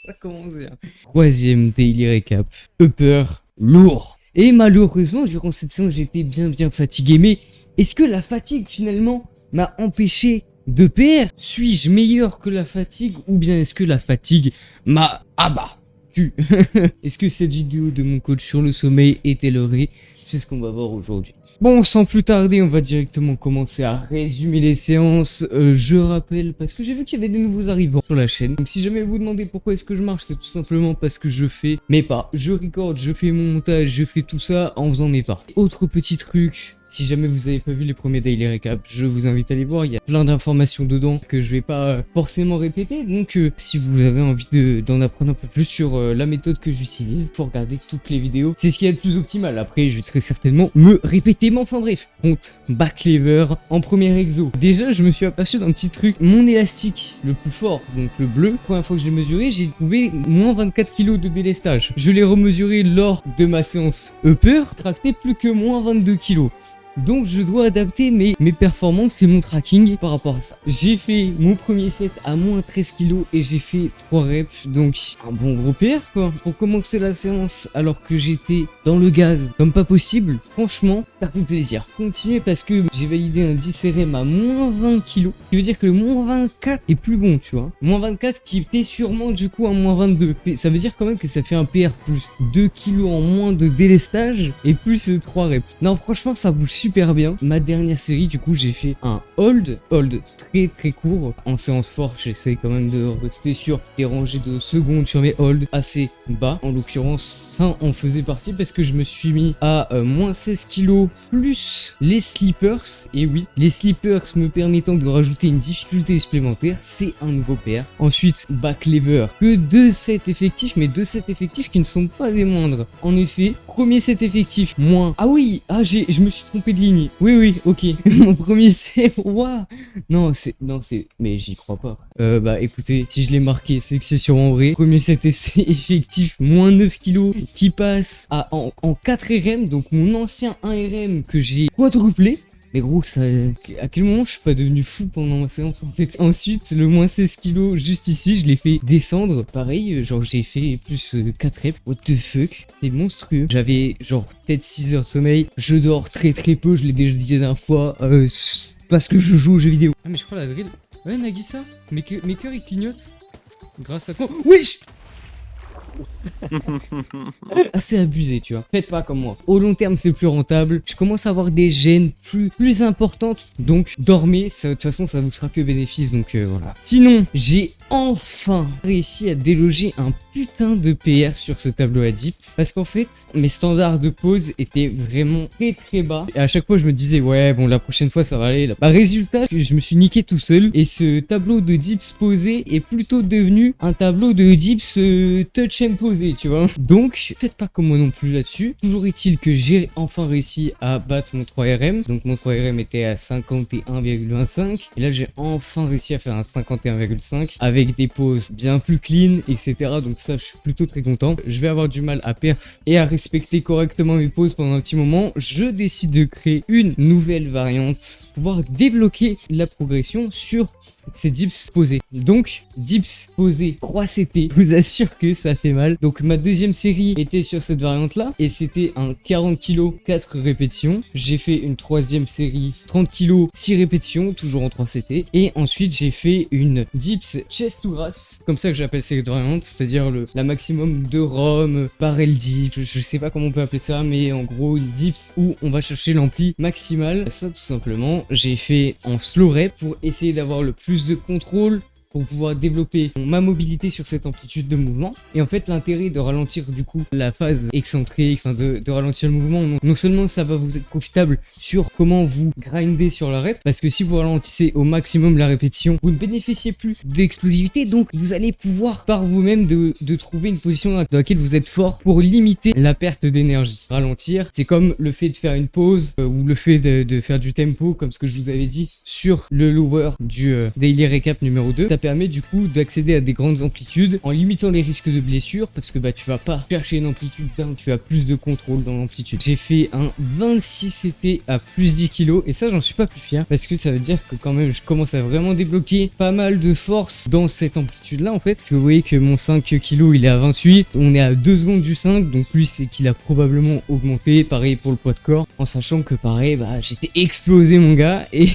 Ça commence bien. Troisième daily recap. Upper lourd. Et malheureusement, durant cette séance, j'étais bien fatigué. Mais est-ce que la fatigue, finalement, m'a empêché de PR? Suis-je meilleur que la fatigue? Ou bien est-ce que la fatigue m'a abattu? Est-ce que cette vidéo de mon coach sur le sommeil est tailorisée? C'est ce qu'on va voir aujourd'hui. Bon, sans plus tarder, on va directement commencer à résumer les séances. Je rappelle, parce que j'ai vu qu'il y avait des nouveaux arrivants sur la chaîne. Donc si jamais vous demandez pourquoi est-ce que je marche, c'est tout simplement parce que je fais mes pas. Je record, je fais mon montage, je fais tout ça en faisant mes pas. Autre petit truc, si jamais vous n'avez pas vu les premiers daily recap, je vous invite à les voir. Il y a plein d'informations dedans que je vais pas forcément répéter. Donc si vous avez envie d'en apprendre un peu plus sur la méthode que j'utilise, faut regarder toutes les vidéos. C'est ce qui est le plus optimal. Après, je vais très certainement me répéter. Mais enfin bref, compte back lever en premier exo. Déjà, je me suis aperçu d'un petit truc. Mon élastique le plus fort, donc le bleu, première fois que je l'ai mesuré, j'ai trouvé moins 24 kg de délestage. Je l'ai remesuré lors de ma séance upper, tracté plus que moins 22 kg. Donc je dois adapter mes performances et mon tracking par rapport à ça. J'ai fait mon premier set à moins 13 kg et j'ai fait 3 reps. Donc un bon gros PR quoi. Pour commencer la séance alors que j'étais dans le gaz comme pas possible, franchement ça fait plaisir. Continuez parce que j'ai validé un 10 RM à moins 20 kg. Ce qui veut dire que le moins 24 est plus bon tu vois. Moins 24 qui était sûrement du coup à moins 22. Et ça veut dire quand même que ça fait un PR plus 2 kg en moins de délestage et plus 3 reps. Non franchement ça bouge super bien. Ma dernière série du coup j'ai fait un hold très court. En séance forte j'essaie quand même de rester sur des rangées de secondes sur mes holds assez bas. En l'occurrence ça en faisait partie parce que je me suis mis à moins 16 kg plus les slippers. Et oui, les slippers me permettant de rajouter une difficulté supplémentaire, c'est un nouveau PR. Ensuite back lever, que 2 sets effectifs, mais 2 sets effectifs qui ne sont pas des moindres. En effet, premier set effectif moins, ah oui, je me suis trompé de ligne. Oui, ok. Mon premier set, waouh. Non, mais j'y crois pas. Bah écoutez, si je l'ai marqué, c'est que c'est sûrement vrai. Premier set essai effectif, moins 9 kg, qui passe en 4 RM, donc mon ancien 1 RM que j'ai quadruplé. Mais gros, ça, à quel moment je suis pas devenu fou pendant ma séance en fait. Ensuite, le moins 16 kg juste ici, je l'ai fait descendre. Pareil, genre j'ai fait plus 4 reps. What the fuck, c'est monstrueux. J'avais genre peut-être 6 heures de sommeil. Je dors très peu, je l'ai déjà dit la dernière fois. Parce que je joue aux jeux vidéo. Ah mais je crois la drill. Ouais Nagisa, mes cœurs ils clignotent. Grâce à quoi? Wesh. Assez abusé tu vois, faites pas comme moi. Au long terme c'est plus rentable, je commence à avoir des gènes plus importantes, donc dormez, de toute façon ça vous sera que bénéfice, donc voilà. Sinon j'ai enfin réussi à déloger un putain de PR sur ce tableau à dips, parce qu'en fait mes standards de pause étaient vraiment très bas, et à chaque fois je me disais ouais bon la prochaine fois ça va aller là. Bah résultat je me suis niqué tout seul, et ce tableau de dips posé est plutôt devenu un tableau de dips touch and posé tu vois. Donc faites pas comme moi non plus là-dessus. Toujours est-il que j'ai enfin réussi à battre mon 3RM, donc mon 3RM était à 51,25 et là j'ai enfin réussi à faire un 51,5 avec des pauses bien plus clean etc, donc ça je suis plutôt très content. Je vais avoir du mal à perf et à respecter correctement mes pauses pendant un petit moment. Je décide de créer une nouvelle variante pour pouvoir débloquer la progression sur ces dips posés. Donc dips posés 3 CT, je vous assure que ça fait mal. Donc ma deuxième série était sur cette variante là et c'était un 40 kg 4 répétitions. J'ai fait une troisième série 30 kg 6 répétitions, toujours en 3 CT, et ensuite j'ai fait une dips chest to grass, comme ça que j'appelle cette variante, c'est-à-dire la maximum de ROM par LD, je sais pas comment on peut appeler ça, mais en gros une dips où on va chercher l'ampli maximal. Ça tout simplement j'ai fait en slow rep pour essayer d'avoir le plus de contrôle, pour pouvoir développer ma mobilité sur cette amplitude de mouvement. Et en fait l'intérêt de ralentir du coup la phase excentrique, enfin de ralentir le mouvement, non seulement ça va vous être profitable sur comment vous grindez sur la rep, parce que si vous ralentissez au maximum la répétition, vous ne bénéficiez plus d'explosivité, donc vous allez pouvoir par vous-même de trouver une position dans laquelle vous êtes fort pour limiter la perte d'énergie. Ralentir, c'est comme le fait de faire une pause ou le fait de faire du tempo, comme ce que je vous avais dit sur le lower du daily recap numéro 2. permet du coup d'accéder à des grandes amplitudes en limitant les risques de blessure parce que bah tu vas pas chercher une amplitude d'un, tu as plus de contrôle dans l'amplitude. J'ai fait un 26 CT à plus 10 kg et ça j'en suis pas plus fier parce que ça veut dire que quand même je commence à vraiment débloquer pas mal de force dans cette amplitude là en fait. Parce que vous voyez que mon 5 kg il est à 28, on est à 2 secondes du 5, donc lui c'est qu'il a probablement augmenté. Pareil pour le poids de corps, en sachant que pareil bah j'étais explosé mon gars et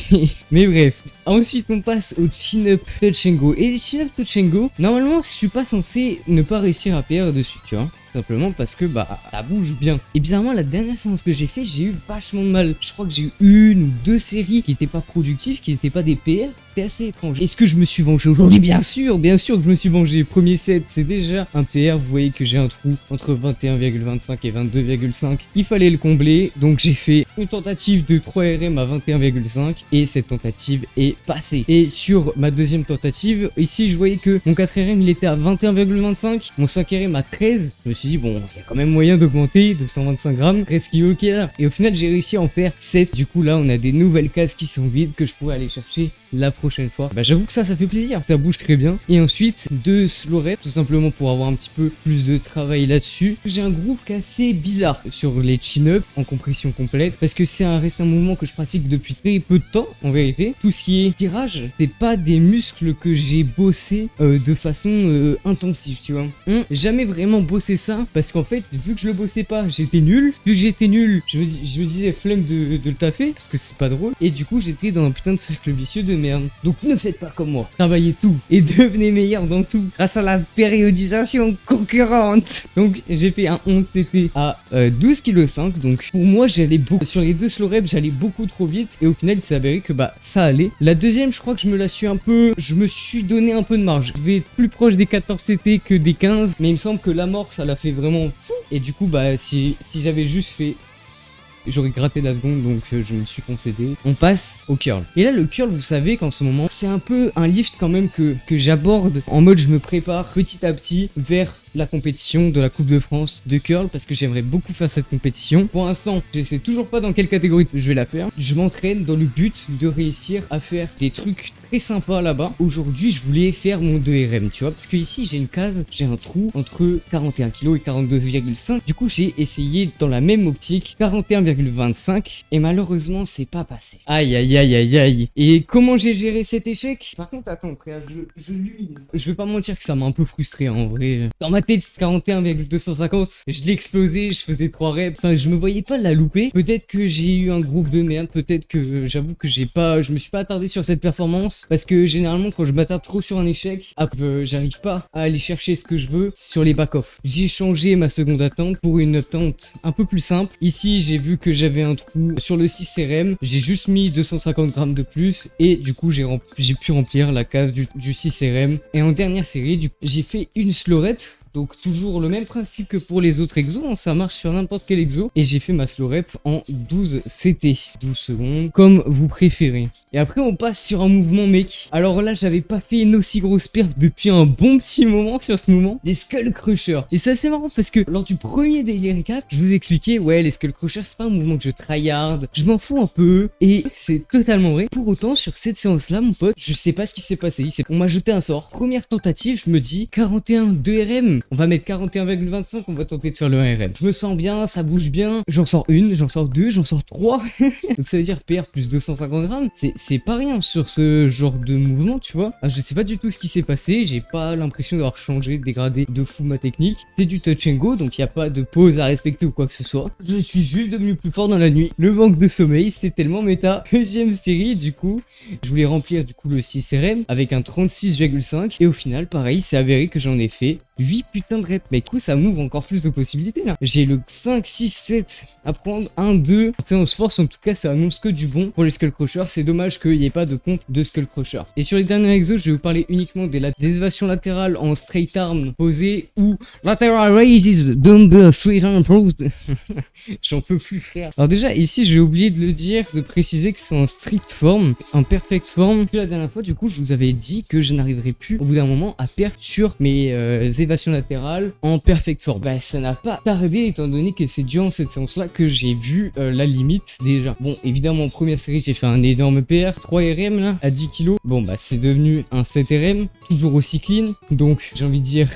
mais bref. Ensuite on passe au chin-up touch and go. Et les chin-up touch and go, normalement je suis pas censé ne pas réussir à PR dessus, tu vois. Simplement parce que bah ça bouge bien. Et bizarrement la dernière séance que j'ai fait, j'ai eu vachement de mal. Je crois que j'ai eu une ou deux séries qui n'étaient pas productives, qui n'étaient pas des PR. C'était assez étrange. Est-ce que je me suis vengé aujourd'hui? Bien sûr que je me suis vengé. Premier set, c'est déjà un PR. Vous voyez que j'ai un trou entre 21,25 et 22,5. Il fallait le combler. Donc j'ai fait une tentative de 3 RM à 21,5 et cette tentative est passée. Et sur ma deuxième tentative, ici je voyais que mon 4 RM il était à 21,25, mon 5 RM à 13. Je me suis dit bon, il y a quand même moyen d'augmenter de 125 grammes, 13 kg ok là. Et au final j'ai réussi à en faire 7. Du coup là on a des nouvelles cases qui sont vides que je pourrais aller chercher la prochaine fois. Bah j'avoue que ça fait plaisir, ça bouge très bien. Et ensuite 2 slow reps tout simplement pour avoir un petit peu plus de travail là-dessus. J'ai un groove qui est assez bizarre sur les chin-up en compression complète parce que c'est un mouvement que je pratique depuis très peu de temps en vérité. Tout ce qui est tirage, c'est pas des muscles que j'ai bossé de façon intensive, tu vois. Jamais vraiment bossé ça parce qu'en fait vu que je le bossais pas, j'étais nul. Vu que j'étais nul, je me disais flemme de le taffer parce que c'est pas drôle. Et du coup j'étais dans un putain de cercle vicieux de merde. Donc ne faites pas comme moi. Travaillez tout et devenez meilleur dans tout grâce à la périodisation concurrente. Donc j'ai fait un 11 CT à 12,5 kg. Donc pour moi j'allais beaucoup sur les 2 slow reps, j'allais beaucoup trop vite et au final il s'est avéré que bah ça allait. La deuxième je crois que je me la suis un peu, je me suis donné un peu de marge. Je vais être plus proche des 14 CT que des 15, mais il me semble que l'amorce ça l'a fait vraiment fou. Et du coup bah si j'avais juste fait, j'aurais gratté la seconde, donc je me suis concédé. On passe au curl. Et là, le curl, vous savez qu'en ce moment, c'est un peu un lift quand même que j'aborde en mode je me prépare petit à petit vers la compétition de la Coupe de France de curl parce que j'aimerais beaucoup faire cette compétition. Pour l'instant, je sais toujours pas dans quelle catégorie je vais la faire. Je m'entraîne dans le but de réussir à faire des trucs très sympas là-bas. Aujourd'hui, je voulais faire mon 2 RM, tu vois, parce que ici, j'ai une case, j'ai un trou entre 41 kg et 42,5. Du coup, j'ai essayé dans la même optique 41,25 et malheureusement, c'est pas passé. Aïe, aïe, aïe, aïe, aïe. Et comment j'ai géré cet échec? Par contre, attends, frère, je vais pas mentir que ça m'a un peu frustré en vrai. Dans ma tête, 41,250, je l'ai explosé, je faisais 3 reps. Enfin, je me voyais pas la louper. Peut-être que j'ai eu un groupe de merde, peut-être que j'avoue que je me suis pas attardé sur cette performance parce que généralement, quand je m'attarde trop sur un échec, j'arrive pas à aller chercher ce que je veux sur les back-off. J'ai changé ma seconde attente pour une attente un peu plus simple. Ici, j'ai vu que j'avais un trou sur le 6 RM. J'ai juste mis 250 grammes de plus et du coup, j'ai pu remplir la case du 6 RM. Et en dernière série, j'ai fait une slow rep. Donc toujours le même principe que pour les autres exos, hein, ça marche sur n'importe quel exo. Et j'ai fait ma slow rep en 12 CT, 12 secondes, comme vous préférez. Et après on passe sur un mouvement mec. Alors là j'avais pas fait une aussi grosse perf depuis un bon petit moment sur ce mouvement. Les Skull Crushers. Et c'est assez marrant parce que lors du premier daily recap, je vous expliquais, ouais les Skull Crushers c'est pas un mouvement que je tryhard, je m'en fous un peu. Et c'est totalement vrai. Pour autant sur cette séance là mon pote, je sais pas ce qui s'est passé. On m'a jeté un sort. Première tentative, je me dis 41 2 RM. On va mettre 41,25, on va tenter de faire le 1 RM. Je me sens bien, ça bouge bien. J'en sors une, j'en sors deux, j'en sors trois. Donc ça veut dire PR plus 250 grammes. C'est pas rien sur ce genre de mouvement, tu vois. Je sais pas du tout ce qui s'est passé. J'ai pas l'impression d'avoir changé, dégradé de fou ma technique. C'est du touch and go, donc il n'y a pas de pause à respecter ou quoi que ce soit. Je suis juste devenu plus fort dans la nuit. Le manque de sommeil, c'est tellement méta. Deuxième série, du coup, je voulais remplir du coup le 6 RM avec un 36,5. Et au final, pareil, c'est avéré que j'en ai fait 8 putains de reps. Mais du coup, ça m'ouvre encore plus de possibilités là. J'ai le 5, 6, 7 à prendre. 1, 2. On se force, en tout cas, ça annonce que du bon pour les Skull Crushers. C'est dommage qu'il n'y ait pas de compte de Skull Crusher. Et sur les derniers exos, je vais vous parler uniquement des élévations latérales en straight arm posé ou lateral raises dumbbell straight arm posed. J'en peux plus, frère. Alors déjà, ici, j'ai oublié de le dire, de préciser que c'est en strict form, en perfect form. La dernière fois, du coup, je vous avais dit que je n'arriverais plus au bout d'un moment à perdre sur mes évasions latérales en perfect form. Bah ça n'a pas tardé étant donné que c'est durant cette séance là que j'ai vu la limite déjà. Bon évidemment en première série j'ai fait un énorme PR, 3 RM là à 10 kg. Bon bah c'est devenu un 7 RM, toujours aussi clean, donc j'ai envie de dire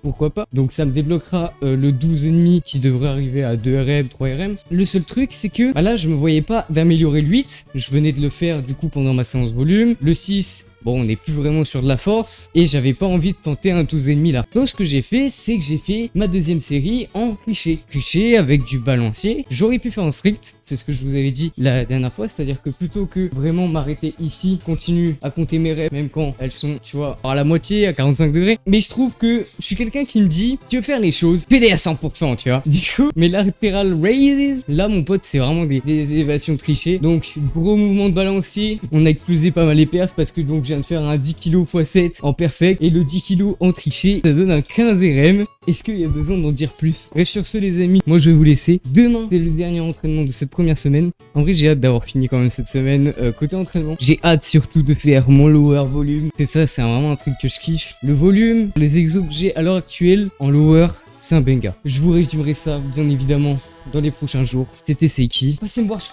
pourquoi pas. Donc ça me débloquera le 12,5 qui devrait arriver à 2 RM, 3 RM. Le seul truc c'est que bah là je me voyais pas d'améliorer le 8, je venais de le faire du coup pendant ma séance volume. Le 6, bon, on n'est plus vraiment sur de la force et j'avais pas envie de tenter un 12,5 là. Donc ce que j'ai fait, c'est que j'ai fait ma deuxième série en triché. Triché avec du balancier. J'aurais pu faire en strict, c'est ce que je vous avais dit la dernière fois, c'est-à-dire que plutôt que vraiment m'arrêter ici, continue à compter mes reps, même quand elles sont, tu vois, à la moitié, à 45 degrés. Mais je trouve que je suis quelqu'un qui me dit, tu veux faire les choses, fais-les à 100%, tu vois. Du coup, mes lateral raises, là mon pote, c'est vraiment des élévations trichées. Donc, gros mouvement de balancier, on a explosé pas mal les perfs parce que donc je viens de faire un 10 kg x 7 en perfect et le 10 kg en triché, ça donne un 15 RM. Est-ce qu'il y a besoin d'en dire plus? Bref, sur ce les amis, moi je vais vous laisser. Demain, c'est le dernier entraînement de cette première semaine. En vrai, j'ai hâte d'avoir fini quand même cette semaine côté entraînement. J'ai hâte surtout de faire mon lower volume. C'est ça, c'est vraiment un truc que je kiffe. Le volume, les exos que j'ai à l'heure actuelle en lower, c'est un banger. Je vous résumerai ça bien évidemment dans les prochains jours. C'était Seiki. Passez me voir sur